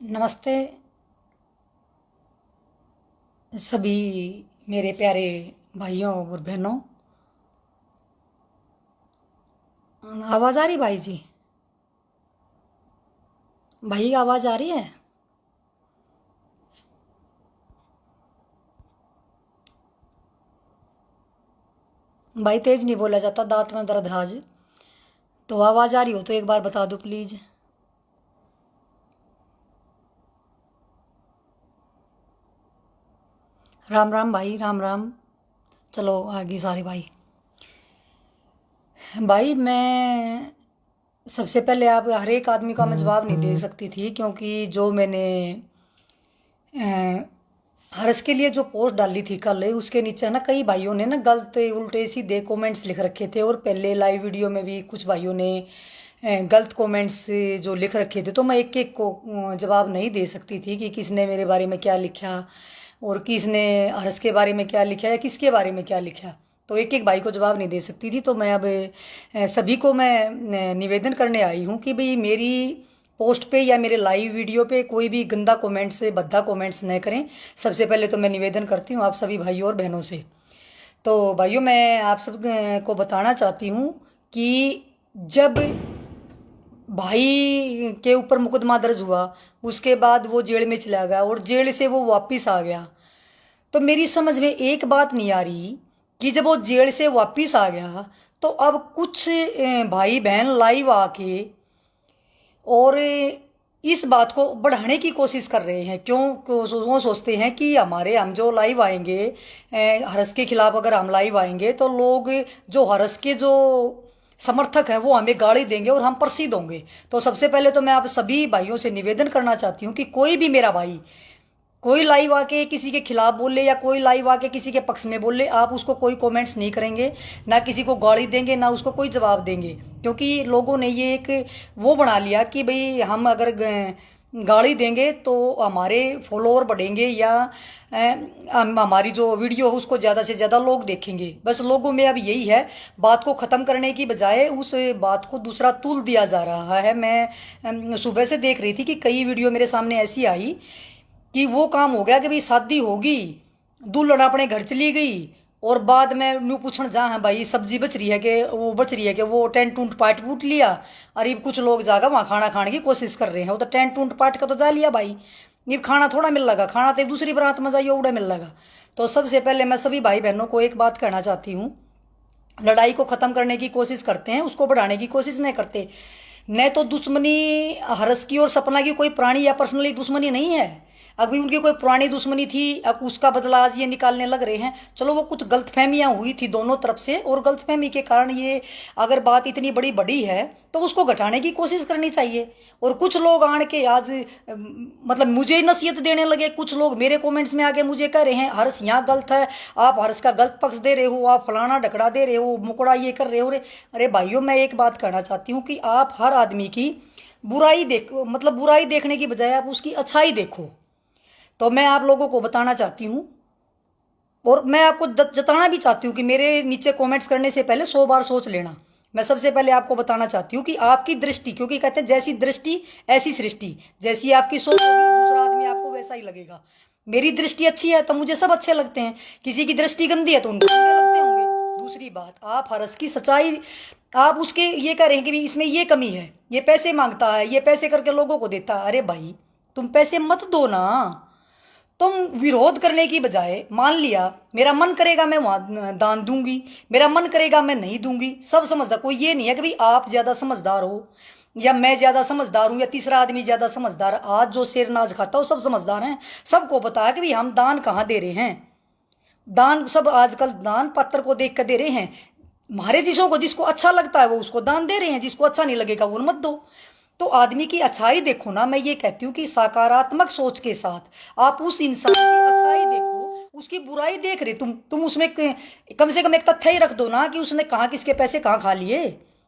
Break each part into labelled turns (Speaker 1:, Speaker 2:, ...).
Speaker 1: नमस्ते सभी मेरे प्यारे भाइयों और बहनों। आवाज़ आ रही भाई जी? भाई आवाज़ आ रही है? भाई तेज नहीं बोला जाता, दांत में दर्द है आज। तो आवाज़ आ रही हो तो एक बार बता दो प्लीज़। राम राम भाई, राम राम। चलो आगे सारे भाई। भाई मैं सबसे पहले, आप हर एक आदमी का मैं जवाब नहीं दे सकती थी, क्योंकि जो मैंने हर्ष के लिए जो पोस्ट डाली थी कल, उसके नीचे ना कई भाइयों ने ना गलत उल्टे सीधे कमेंट्स लिख रखे थे, और पहले लाइव वीडियो में भी कुछ भाइयों ने गलत कमेंट्स जो लिख रखे थे। तो मैं एक एक को जवाब नहीं दे सकती थी कि किसने मेरे बारे में क्या लिखा और किसने हर्ष के बारे में क्या लिखा या किसके बारे में क्या लिखा। तो एक एक भाई को जवाब नहीं दे सकती थी। तो मैं अब सभी को मैं निवेदन करने आई हूँ कि भाई मेरी पोस्ट पे या मेरे लाइव वीडियो पे कोई भी गंदा कमेंट्स, भद्दा कमेंट्स न करें। सबसे पहले तो मैं निवेदन करती हूँ आप सभी भाइयों और बहनों से। तो भाइयों, मैं आप सब को बताना चाहती हूँ कि जब भाई के ऊपर मुकदमा दर्ज हुआ, उसके बाद वो जेल में चला गया और जेल से वो वापस आ गया, तो मेरी समझ में एक बात नहीं आ रही कि जब वो जेल से वापस आ गया तो अब कुछ भाई बहन लाइव आके और इस बात को बढ़ाने की कोशिश कर रहे हैं। क्यों? वो सोचते हैं कि हमारे, हम जो लाइव आएंगे हरस के खिलाफ, अगर हम लाइव आएंगे तो लोग जो हरस के जो समर्थक हैं वो हमें गाली देंगे और हम प्रसिद्ध होंगे। तो सबसे पहले तो मैं आप सभी भाइयों से निवेदन करना चाहती हूँ कि कोई भी मेरा भाई कोई लाइव आके किसी के खिलाफ बोले या कोई लाइव आके किसी के पक्ष में बोले, आप उसको कोई कमेंट्स नहीं करेंगे, ना किसी को गाली देंगे, ना उसको कोई जवाब देंगे। क्योंकि लोगों ने ये एक वो बना लिया कि भाई हम अगर गाली देंगे तो हमारे फॉलोअर बढ़ेंगे या हमारी जो वीडियो है उसको ज़्यादा से ज़्यादा लोग देखेंगे। बस लोगों में अब यही है, बात को ख़त्म करने की बजाय उस बात को दूसरा तूल दिया जा रहा है। मैं सुबह से देख रही थी कि कई वीडियो मेरे सामने ऐसी आई कि वो काम हो गया कि भाई शादी होगी, दुल्हन अपने घर चली गई और बाद में न्यू पूछण जा है भाई सब्जी बच रही है कि वो बच रही है कि वो टेंट टूंट पाट फूट लिया। अरे कुछ लोग जाकर वहाँ खाना खाने की कोशिश कर रहे हैं, वो तो टेंट टूंट पाट का तो जा लिया भाई, ये खाना थोड़ा मिल लगा, खाना तो दूसरी बारात में जाइए उड़ा मिल लगा। तो सबसे पहले मैं सभी भाई बहनों को एक बात कहना चाहती हूँ, लड़ाई को ख़त्म करने की कोशिश करते हैं, उसको बढ़ाने की कोशिश नहीं करते। न तो दुश्मनी हर्ष की और सपना की कोई पुरानी या पर्सनली दुश्मनी नहीं है, अभी उनकी कोई पुरानी दुश्मनी थी, अब उसका बदला आज ये निकालने लग रहे हैं। चलो वो कुछ गलतफहमियां हुई थी दोनों तरफ से, और गलतफहमी के कारण ये अगर बात इतनी बड़ी बड़ी है तो उसको घटाने की कोशिश करनी चाहिए। और कुछ लोग आन के आज मतलब मुझे नसीहत देने लगे, कुछ लोग मेरे कमेंट्स में आके मुझे कह रहे हैं हर्ष यहाँ गलत है, आप हर्ष का गलत पक्ष दे रहे हो, आप फलाना ढकड़ा दे रहे हो, मुकड़ा ये कर रहे हो रे। अरे भाइयों, मैं एक बात कहना चाहती हूँ कि आप हर आदमी की बुराई देखो, मतलब बुराई देखने की बजाय आप उसकी अच्छाई देखो। तो मैं आप लोगों को बताना चाहती हूँ और मैं आपको जताना भी चाहती हूँ कि मेरे नीचे कमेंट्स करने से पहले 100 बार सोच लेना। मैं सबसे पहले आपको बताना चाहती हूँ कि आपकी दृष्टि, क्योंकि कहते हैं जैसी दृष्टि ऐसी सृष्टि, जैसी आपकी सोच होगी दूसरा आदमी आपको वैसा ही लगेगा। मेरी दृष्टि अच्छी है तो मुझे सब अच्छे लगते हैं, किसी की दृष्टि गंदी है तो उनको बुरे लगते होंगे। दूसरी बात, आप हरस की सच्चाई, आप उसके ये कह रहे हैं कि भी इसमें ये कमी है, ये पैसे मांगता है, ये पैसे करके लोगों को देता है। अरे भाई, तुम पैसे मत दो ना, तुम विरोध करने की बजाय, मान लिया मेरा मन करेगा मैं वहां दान दूंगी, मेरा मन करेगा मैं नहीं दूंगी, सब समझदार। कोई ये नहीं है कि भाई आप ज्यादा समझदार हो या मैं ज्यादा समझदार हूं या तीसरा आदमी ज्यादा समझदार। आज जो शेर नाज खाता हो सब समझदार हैं, सबको पता है कि भाई हम दान कहाँ दे रहे हैं। दान सब आजकल दान पत्र को देख कर दे रहे हैं। हमारे जिसों को जिसको अच्छा लगता है वो उसको दान दे रहे हैं, जिसको अच्छा नहीं लगेगा वो मत दो। तो आदमी की अच्छाई देखो ना। मैं ये कहती हूँ कि सकारात्मक सोच के साथ आप उस इंसान की अच्छाई देखो, उसकी बुराई देख रहे तुम उसमें कम से कम एक तथ्य ही रख दो ना कि उसने कहाँ किसके पैसे कहाँ खा लिए।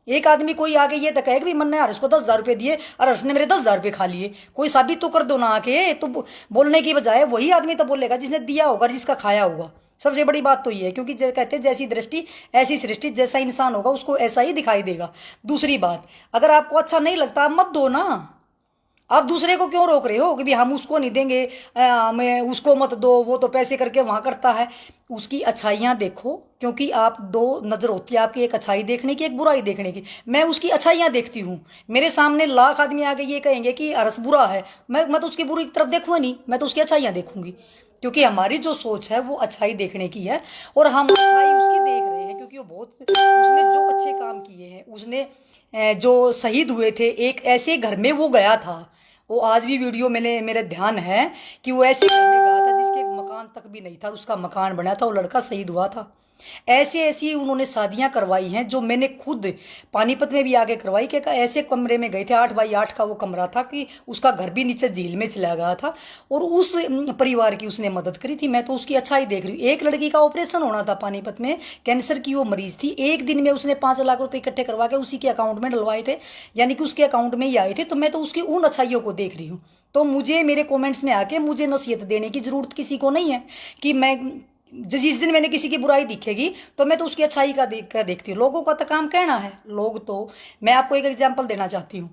Speaker 1: एक आदमी कोई आगे ये तो कहे कि मन ने यार उसको 10,000 रुपये दिए और उसने मेरे 10,000 रुपये खा लिए, कोई साबित तो कर दो ना आके। तो बोलने की बजाय वही आदमी तो बोलेगा जिसने दिया होगा, जिसका खाया होगा। सबसे बड़ी बात तो ये है, क्योंकि कहते हैं जैसी दृष्टि ऐसी सृष्टि, जैसा इंसान होगा उसको ऐसा ही दिखाई देगा। दूसरी बात, अगर आपको अच्छा नहीं लगता आप मत दो ना। आप दूसरे को क्यों रोक रहे हो कि भी हम उसको नहीं देंगे, हमें उसको मत दो, वो तो पैसे करके वहाँ करता है। उसकी अच्छाइयाँ देखो, क्योंकि आप दो नज़र होती है आपकी, एक अच्छाई देखने की, एक बुराई देखने की। मैं उसकी अच्छाइयाँ देखती हूँ। मेरे सामने लाख आदमी आके ये कहेंगे कि अरस बुरा है, मैं तो उसकी बुरी की तरफ देखूँगा नहीं, मैं तो उसकी अच्छाइयाँ देखूंगी। क्योंकि हमारी जो सोच है वो अच्छाई देखने की है, और हम अच्छाई उसकी देख रहे हैं, क्योंकि वो बहुत, उसने जो अच्छे काम किए हैं, उसने जो शहीद हुए थे, एक ऐसे घर में वो गया था। वो आज भी वीडियो मैंने, मेरे ध्यान है कि वो ऐसे घर में गया था जिसके मकान तक भी नहीं था, उसका मकान बना था, वो लड़का शहीद हुआ था। ऐसे ऐसी उन्होंने शादियां करवाई हैं जो मैंने खुद पानीपत में भी आगे करवाई, कि ऐसे कमरे में गए थे, 8x8 का वो कमरा था कि उसका घर भी नीचे झील में चला गया था, और उस परिवार की उसने मदद करी थी। मैं तो उसकी अच्छाई देख रही हूँ। एक लड़की का ऑपरेशन होना था पानीपत में, कैंसर की वो मरीज थी, एक दिन में उसने 5 लाख रुपए इकट्ठे करवा के उसी के अकाउंट में डलवाए थे, यानी कि उसके अकाउंट में ही आए थे। तो मैं तो उसकी उन अच्छाइयों को देख रही हूँ। तो मुझे मेरे कमेंट्स में आके मुझे नसीहत देने की जरूरत किसी को नहीं है, कि मैं जिस दिन मैंने किसी की बुराई दिखेगी तो मैं तो उसकी अच्छाई का देखती हूँ। लोगों का तो काम कहना है, लोग तो, मैं आपको एक एग्जांपल देना चाहती हूँ।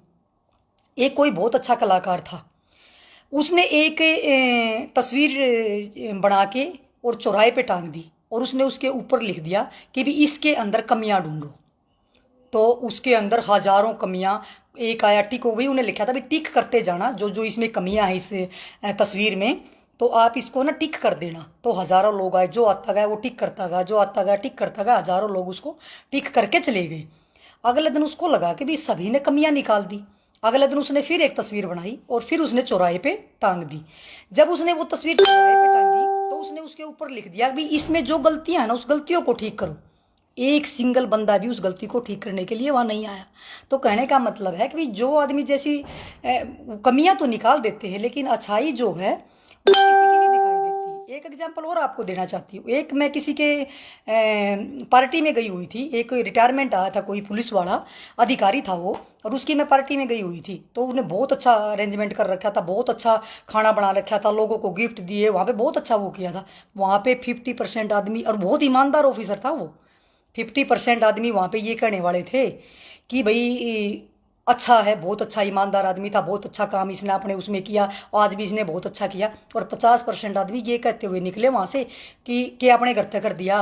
Speaker 1: एक कोई बहुत अच्छा कलाकार था, उसने एक तस्वीर बना के और चौराहे पे टांग दी, और उसने उसके ऊपर लिख दिया कि भी इसके अंदर कमियां ढूंढो। तो उसके अंदर हजारों कमियां, एक आया टिक हो गई, उन्हें लिखा था भी टिक करते जाना जो जो इसमें कमियां हैं इस तस्वीर में, तो आप इसको ना टिक कर देना। तो हजारों लोग आए, जो आता गया वो टिक करता गया, जो आता गया टिक करता गया, हजारों लोग उसको टिक करके चले गए। अगले दिन उसको लगा कि भी सभी ने कमियां निकाल दी। अगले दिन उसने फिर एक तस्वीर बनाई और फिर उसने चौराहे पे टांग दी। जब उसने वो तस्वीर चौराहे पे टांगी तो उसने उसके ऊपर लिख दिया भी इसमें जो गलतियां हैं ना, उस गलतियों को ठीक करो। एक सिंगल बंदा भी उस गलती को ठीक करने के लिए वहां नहीं आया। तो कहने का मतलब है कि जो आदमी जैसी कमियां तो निकाल देते हैं, लेकिन अच्छाई जो है वो किसी की नहीं दिखाई देती। एक एग्जांपल और आपको देना चाहती हूँ। एक मैं किसी के पार्टी में गई हुई थी, एक रिटायरमेंट आया था, कोई पुलिस वाला अधिकारी था वो, और उसकी मैं पार्टी में गई हुई थी। तो उन्हें बहुत अच्छा अरेंजमेंट कर रखा था, बहुत अच्छा खाना बना रखा था, लोगों को गिफ्ट दिए, वहाँ पे बहुत अच्छा वो किया था। वहाँ पे 50% आदमी, और बहुत ईमानदार ऑफिसर था वो, 50% आदमी वहाँ पे ये कहने वाले थे कि भाई अच्छा है, बहुत अच्छा ईमानदार आदमी था, बहुत अच्छा काम इसने अपने उसमें किया, आज भी इसने बहुत अच्छा किया। और 50% आदमी ये कहते हुए निकले वहाँ से कि अपने घर तक कर दिया,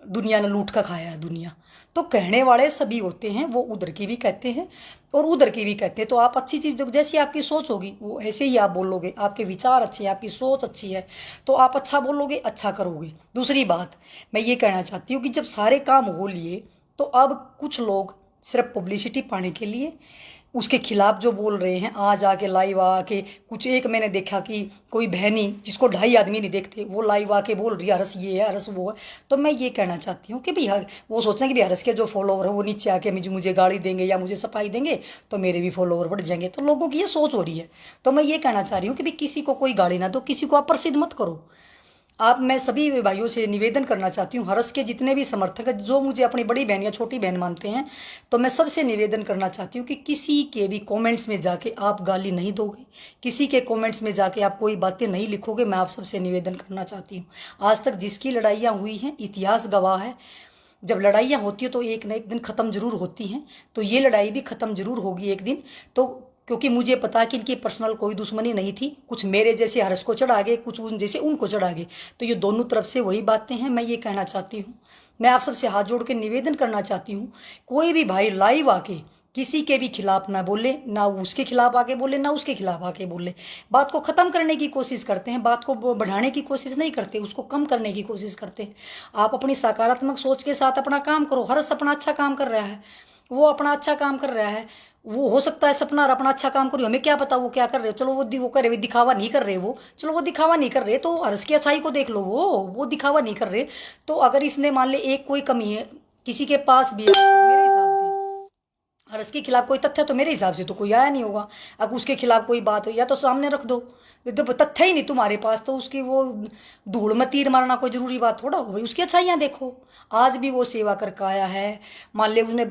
Speaker 1: दुनिया ने लूट कर खाया है दुनिया। तो कहने वाले सभी होते हैं, वो उधर की भी कहते हैं और उधर की भी कहते हैं। तो आप अच्छी चीज़ देखो, जैसी आपकी सोच होगी वो ऐसे ही आप बोलोगे। आपके विचार अच्छे हैं, आपकी सोच अच्छी है, तो आप अच्छा बोलोगे, अच्छा करोगे। दूसरी बात मैं ये कहना चाहती हूँ कि जब सारे काम हो लिए तो अब कुछ लोग सिर्फ पब्लिसिटी पाने के लिए उसके खिलाफ जो बोल रहे हैं, आज आके लाइव आके कुछ, एक मैंने देखा कि कोई बहनी जिसको 2.5 आदमी नहीं देखते, वो लाइव आके बोल रही है हरस ये है, हरस वो है। तो मैं ये कहना चाहती हूँ कि भाई वो सोचें कि भाई हरस के जो फॉलोवर है वो नीचे आके मुझे गाली देंगे या मुझे सफाई देंगे तो मेरे भी फॉलोवर बढ़ जाएंगे। तो लोगों की ये सोच हो रही है। तो मैं ये कहना चाह रही हूँ कि भाई किसी को कोई गाली ना दो, किसी को आप प्रसिद्ध मत करो। आप, मैं सभी भाइयों से निवेदन करना चाहती हूँ, हरस के जितने भी समर्थक हैं जो मुझे अपनी बड़ी बहन या छोटी बहन मानते हैं, तो मैं सबसे निवेदन करना चाहती हूँ कि किसी के भी कमेंट्स में जाके आप गाली नहीं दोगे, किसी के कमेंट्स में जाके आप कोई बातें नहीं लिखोगे। मैं आप सबसे निवेदन करना चाहती हूँ। आज तक जिसकी लड़ाइयाँ हुई हैं, इतिहास गवाह है, जब लड़ाइयाँ होती है तो एक न एक दिन ख़त्म जरूर होती हैं। तो ये लड़ाई भी ख़त्म जरूर होगी एक दिन। तो क्योंकि मुझे पता है कि इनकी पर्सनल कोई दुश्मनी नहीं थी, कुछ मेरे जैसे हरस को चढ़ा गए, कुछ उन जैसे उनको चढ़ा गए। तो ये दोनों तरफ से वही बातें हैं। मैं ये कहना चाहती हूँ, मैं आप सबसे हाथ जोड़ के निवेदन करना चाहती हूँ, कोई भी भाई लाइव आके किसी के भी खिलाफ ना बोले, ना उसके खिलाफ आके बोले, ना उसके खिलाफ आके बोले। बात को ख़त्म करने की कोशिश करते हैं, बात को बढ़ाने की कोशिश नहीं करते, उसको कम करने की कोशिश करते हैं। आप अपनी सकारात्मक सोच के साथ अपना काम करो। हरस अपना अच्छा काम कर रहा है, वो अपना अच्छा काम कर रहा है। वो हो सकता है सपना और अपना अच्छा काम करो, हमें क्या पता वो क्या कर रहे हो। चलो वो कर रहे, दिखावा नहीं कर रहे वो, चलो वो दिखावा नहीं कर रहे, तो हर्ष की अच्छाई को देख लो, वो दिखावा नहीं कर रहे। तो अगर इसने मान ले एक कोई कमी है किसी के पास भी है, तो मेरे हिसाब से और इसके खिलाफ कोई तथ्य तो मेरे हिसाब से तो कोई आया नहीं होगा। अगर उसके खिलाफ कोई बात है या तो सामने रख दो, जब तथ्य ही नहीं तुम्हारे पास तो उसकी वो धूल में तीर मारना कोई जरूरी बात थोड़ा हो। भाई उसकी अच्छाइयाँ देखो, आज भी वो सेवा करके आया है। मान ले उसने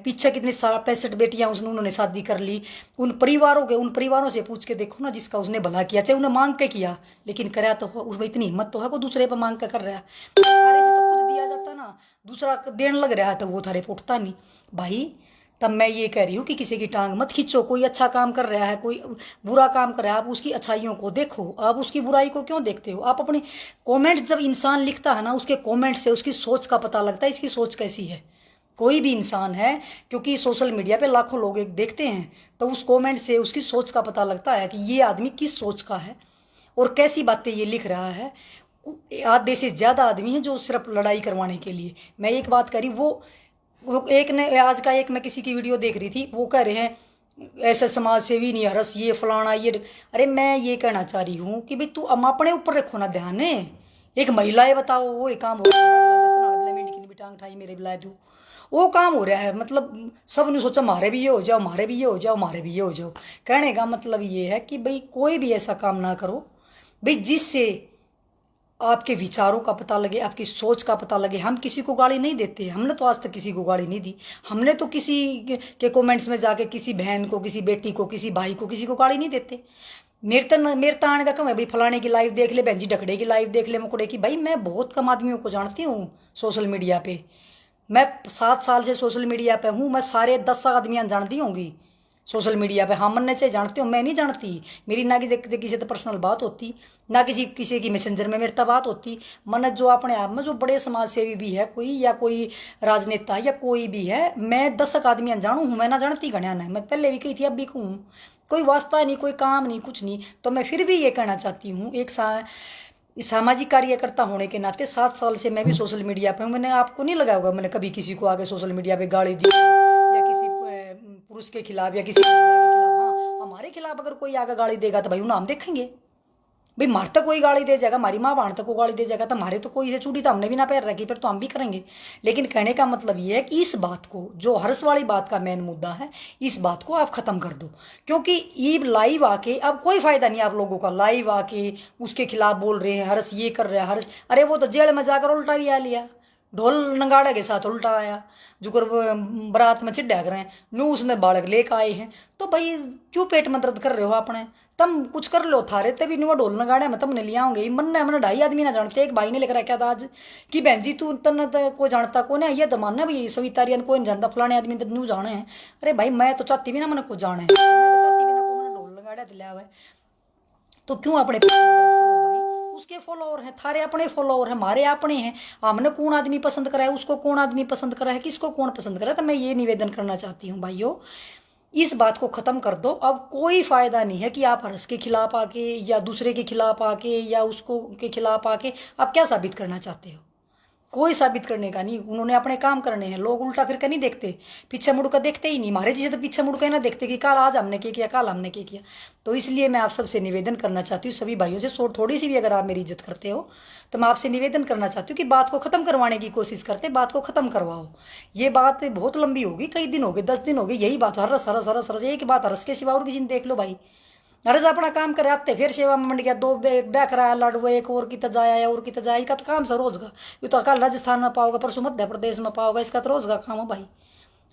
Speaker 1: पीछे कितने 65 बेटियां उसने उन्होंने शादी कर ली। उन परिवारों से पूछ के देखो ना जिसका उसने भला किया, चाहे उन्हें मांग के किया, लेकिन कराया तो हो। उसमें इतनी हिम्मत तो है, वो दूसरे पर मांग के कर रहा है। थारे से तो खुद दिया जाता ना, दूसरा देने लग रहा है तो वो थारे पे उठता नहीं। भाई तब मैं ये कह रही हूँ कि किसी की टांग मत खींचो। कोई अच्छा काम कर रहा है, कोई बुरा काम कर रहा है, आप उसकी अच्छाइयों को देखो, आप उसकी बुराई को क्यों देखते हो? आप अपने कमेंट्स, जब इंसान लिखता है ना, उसके कमेंट से उसकी सोच का पता लगता है, इसकी सोच कैसी है। कोई भी इंसान है, क्योंकि सोशल मीडिया पे लाखों लोग एक देखते हैं, तो उस कमेंट से उसकी सोच का पता लगता है कि ये आदमी किस सोच का है और कैसी बातें ये लिख रहा है। आधे से ज़्यादा आदमी है जो सिर्फ लड़ाई करवाने के लिए। मैं एक बात करी, वो एक ने आज का एक मैं किसी की वीडियो देख रही थी, वो कह रहे हैं ऐसे समाज सेवी नहीं हरस, ये फलाना ये। अरे मैं ये कहना चाह रही हूँ कि भाई तू हम अपने ऊपर रखो ना ध्यान है। एक महिला है, बताओ, वो एक काम हो रहा है, मेरी टांग उठाई मेरे बिलाए तू, वो काम हो रहा है। मतलब सब ने सोचा मारे भी ये हो जाओ, मारे भी ये हो जाओ, मारे भी ये हो जाओ। कहने का मतलब ये है कि भाई कोई भी ऐसा काम ना करो भाई जिससे आपके विचारों का पता लगे, आपकी सोच का पता लगे। हम किसी को गाली नहीं देते, हमने तो आज तक किसी को गाली नहीं दी। हमने तो किसी के कमेंट्स में जाके किसी बहन को, किसी बेटी को, किसी भाई को, किसी को गाली नहीं देते। मेरे तो आने का कम है भाई, फलाने की लाइव देख ले, बहन जी ढकड़े की लाइव देख ले, मुकड़े की। भाई मैं बहुत कम आदमियों को जानती हूँ सोशल मीडिया पे। मैं 7 साल से सोशल मीडिया पे हूँ, मैं सारे 10 आदमियाँ जानती होंगी सोशल मीडिया पे। हाँ मनने चाहिए जानती हूँ, मैं नहीं जानती। मेरी ना किसी से तो पर्सनल बात होती, ना किसी की मैसेंजर में मेरे तक बात होती। मन जो अपने आप में जो बड़े समाज सेवी भी है कोई, या कोई राजनेता या कोई भी है, मैं 10 आदमियाँ जानू हूँ, मैं ना जानती घड़िया ना। मैं पहले भी कही थी, अब भी कहूँ, कोई वास्ता नहीं, कोई काम नहीं, कुछ नहीं। तो मैं फिर भी ये कहना चाहती हूँ, एक सामाजिक कार्यकर्ता होने के नाते 7 साल से मैं भी सोशल मीडिया पे हूँ। मैंने आपको नहीं लगा होगा मैंने कभी किसी को आगे सोशल मीडिया पे गाली दी, या किसी पुरुष के खिलाफ या किसी महिला के खिलाफ। हाँ, हमारे खिलाफ अगर कोई आगे गाली देगा तो भाई उन्हें हम देखेंगे। भाई मार तक कोई गाली दे जाएगा, हमारी माँ बाण तक को गाली दे जाएगा, तो हमारे तो कोई से चूड़ी तो हमने भी ना पैर रखी, फिर तो हम भी करेंगे। लेकिन कहने का मतलब ये है कि इस बात को, जो हर्ष वाली बात का मेन मुद्दा है, इस बात को आप ख़त्म कर दो। क्योंकि ये लाइव आके अब कोई फ़ायदा नहीं आप लोगों का। लाइव आके उसके खिलाफ बोल रहे हैं, हर्ष ये कर रहा है, हर्ष, अरे वो तो जेल में जाकर उल्टा भी आ लिया, ढोल नगाड़े के साथ उल्टा आया, जुकर बारात में चिड्डा कर रहे हैं, नू उसने बालक लेकर आए हैं। तो भाई क्यों पेट में दर्द कर रहे हो अपने? तुम कुछ कर लो, थारे तभी नहीं वो ढोल नगाड़े में तुमने लिया होंगे। मन ने हमने 2.5 आदमी ना जानते। एक भाई ने लेकर रखा था आज कि बहन जी तू तन को जानता कौन है, ये दमाना भी सवितारियन को नहीं जानता, फलाने आदमी तो न्यू जाने हैं। अरे भाई मैं तो चाहती भी ना मैंने को जाने, मैं तो चाहती भी ना को मैंने ढोल नगाड़ा दिलाया हुआ है। तो क्यों अपने उसके फॉलोअर हैं, थारे अपने फॉलोअर हैं, हमारे अपने हैं। हमने कौन आदमी पसंद करा है, उसको कौन आदमी पसंद करा है, किसको कौन पसंद करा है। तो मैं ये निवेदन करना चाहती हूँ भाइयों, इस बात को ख़त्म कर दो। अब कोई फ़ायदा नहीं है कि आप हर्ष के खिलाफ आके या दूसरे के खिलाफ आके या उसको के खिलाफ आके आप क्या साबित करना चाहते हो। कोई साबित करने का नहीं, उन्होंने अपने काम करने हैं। लोग उल्टा फिर कर नहीं देखते, पीछे मुड़ कर देखते ही नहीं। हमारे जैसे तो पीछे मुड़ कर ना देखते कि कल आज हमने क्या किया, कल हमने क्या किया। तो इसलिए मैं आप सबसे निवेदन करना चाहती हूँ, सभी भाइयों से, थोड़ी सी भी अगर आप मेरी इज्जत करते हो तो मैं आपसे निवेदन करना चाहती हूँ कि बात को ख़त्म करवाने की कोशिश करते, बात को ख़त्म करवाओ। ये बात बहुत लंबी होगी, कई दिन हो गए, 10 दिन हो गए, यही बात हरस हरस हरस हरस, एक बात हरस के सिवा और किसी ने देख लो भाई। हरस अपना काम करे आते, फिर सेवा में मंड गया, 2 ब्याह कराया लाडू, एक और की तजाया और की तजाया। इसका तो काम से रोज का, ये तो कल राजस्थान में पाओगे, परसों मध्य प्रदेश में पाओगे, इसका तो रोज का काम है भाई।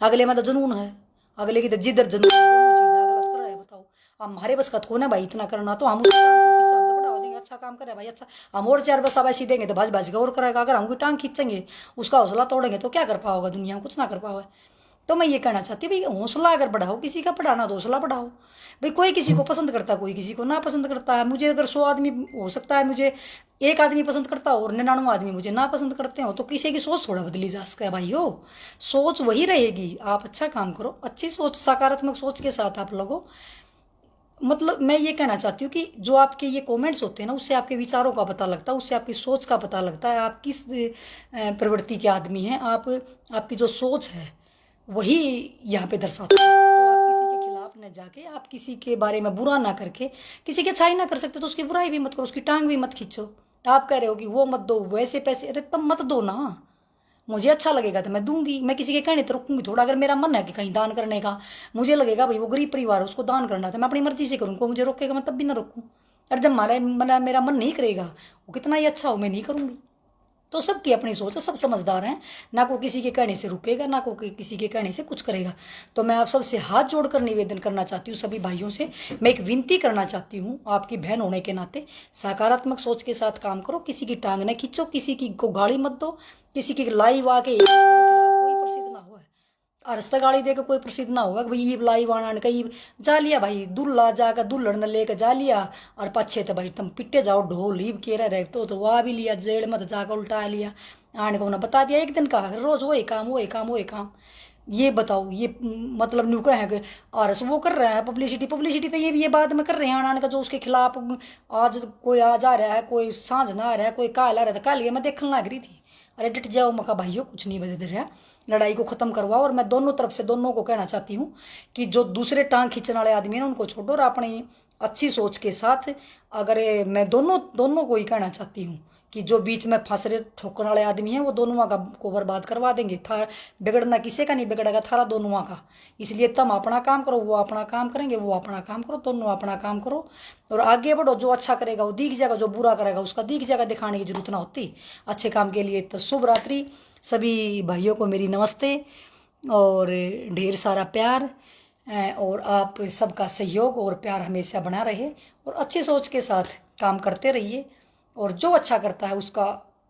Speaker 1: अगले में तो जुनून है, अगले की तो जिधर जुनून, दोनों चीज़ गलत कर रहा है। बताओ अब हमारे बस का कौन है भाई इतना करना, तो हम बढ़ावा देंगे। अच्छा काम करे भाई, अच्छा हम और 4 बस आवासी देंगे तो भाज भाज का और करेगा। अगर हम कोई टांग खींचेंगे, उसका हौसला तोड़ेंगे तो क्या कर पाओगे दुनिया में, कुछ ना कर पाओगे। तो मैं ये कहना चाहती हूँ भाई, हौसला अगर बढ़ाओ, किसी का बढ़ाना तो हौसला बढ़ाओ भाई। कोई किसी को पसंद करता, कोई किसी को ना पसंद करता है। मुझे अगर 100 आदमी, हो सकता है मुझे 1 आदमी पसंद करता हो और 99 आदमी मुझे ना पसंद करते हो, तो किसी की सोच थोड़ा बदली जा सकता है भाई हो। सोच वही रहेगी, आप अच्छा काम करो, अच्छी सोच, सकारात्मक सोच के साथ आप लगो। मतलब मैं ये कहना चाहती हूँ कि जो आपके ये कमेंट्स होते हैं ना, उससे आपके विचारों का पता लगता है, उससे आपकी सोच का पता लगता है, आप किस प्रवृत्ति के आदमी हैं। आपकी जो सोच है वही यहाँ पे दर्शाता है। तो आप किसी के खिलाफ न जाके, आप किसी के बारे में बुरा ना करके, किसी की अच्छाई ना कर सकते तो उसकी बुराई भी मत करो, उसकी टांग भी मत खींचो। आप कह रहे हो कि वो मत दो, वैसे पैसे, अरे तब मत दो ना। मुझे अच्छा लगेगा तो मैं दूंगी, मैं किसी के कहने तो रुकूंगी थोड़ा। अगर मेरा मन है कि कहीं दान करने का, मुझे लगेगा भाई वो गरीब परिवार है, उसको दान करना था, मैं अपनी मर्जी से करूँगा, मुझे रोकेगा मैं तब भी ना रोकूँ। और जब मेरा मन नहीं करेगा, वो कितना ही अच्छा हो, मैं नहीं करूँगी। तो सबकी अपनी सोच है, सब समझदार हैं, ना को किसी के कहने से रुकेगा, ना को किसी के कहने से कुछ करेगा। तो मैं आप सबसे हाथ जोड़कर निवेदन करना चाहती हूँ, सभी भाइयों से मैं एक विनती करना चाहती हूँ, आपकी बहन होने के नाते सकारात्मक सोच के साथ काम करो, किसी की टांग न खींचो, किसी की को गाली मत दो, किसी की लाइव आके कोई प्रसिद्ध ना हो। रस्ता गाड़ी दे के कोई प्रसिद्ध ना होगा कि भाई ये लाई वाणन कहीं जा लिया भाई दुल्ला जाकर दुल्हन ने लेकर जा लिया और पछे तो भाई तुम पिटे जाओ ढोल ही के रहे तो वह भी लिया जेल में तो जाकर उल्टा लिया आने को उन्हें बता दिया एक दिन का रोज वही काम वही काम वही काम। ये बताओ ये मतलब न्यू है कि आरएस वो कर रहा है पब्लिसिटी पब्लिसिटी तो ये बाद में कर रहे हैं आने का जो उसके खिलाफ आज कोई आ जा रहा है कोई सांझ ना आ रहा है कोई काल आ रहा था काल ये मैं देखने लग रही थी। अरे डट जाओ मका भाइयों कुछ नहीं बदल रहा लड़ाई को ख़त्म करवाओ। और मैं दोनों तरफ से दोनों को कहना चाहती हूँ कि जो दूसरे टांग खींचने वाले आदमी हैं उनको छोड़ो और अपनी अच्छी सोच के साथ अगर मैं दोनों को ही कहना चाहती हूँ कि जो बीच में फंस रहे ठोकने वाले आदमी हैं वो दोनों का को बर्बाद करवा देंगे। था बिगड़ना किसी का नहीं बिगड़ेगा थारा दोनों का। इसलिए तुम अपना काम करो वो अपना काम करेंगे वो अपना काम करो दोनों अपना काम करो और आगे बढ़ो। जो अच्छा करेगा वो दिख जाएगा जो बुरा करेगा उसका दिख जाएगा दिखाने की जरूरत ना होती अच्छे काम के लिए। तो शुभ रात्रि सभी भाइयों को मेरी नमस्ते और ढेर सारा प्यार और आप सबका सहयोग और प्यार हमेशा बना रहे और अच्छी सोच के साथ काम करते रहिए और जो अच्छा करता है उसका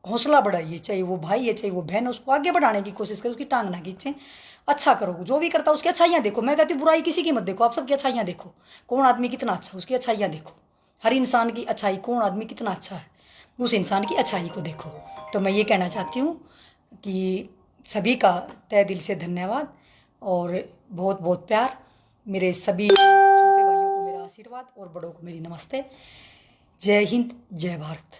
Speaker 1: हौसला बढ़ाइए चाहे वो भाई है चाहे वो बहन है उसको आगे बढ़ाने की कोशिश करें उसकी टांग ना खींचें। अच्छा करो जो भी करता है उसकी अच्छाइयाँ देखो। मैं कहती हूँ बुराई किसी की मत देखो आप सबकी अच्छाइयाँ देखो कौन आदमी कितना अच्छा उसकी अच्छाइयाँ देखो। हर इंसान की अच्छाई कौन आदमी कितना अच्छा है उस इंसान की अच्छाई को देखो। तो मैं ये कहना चाहती हूँ कि सभी का तहे दिल से धन्यवाद और बहुत बहुत प्यार। मेरे सभी छोटे भाइयों को मेरा आशीर्वाद और बड़ों को मेरी नमस्ते। जय हिंद जय भारत।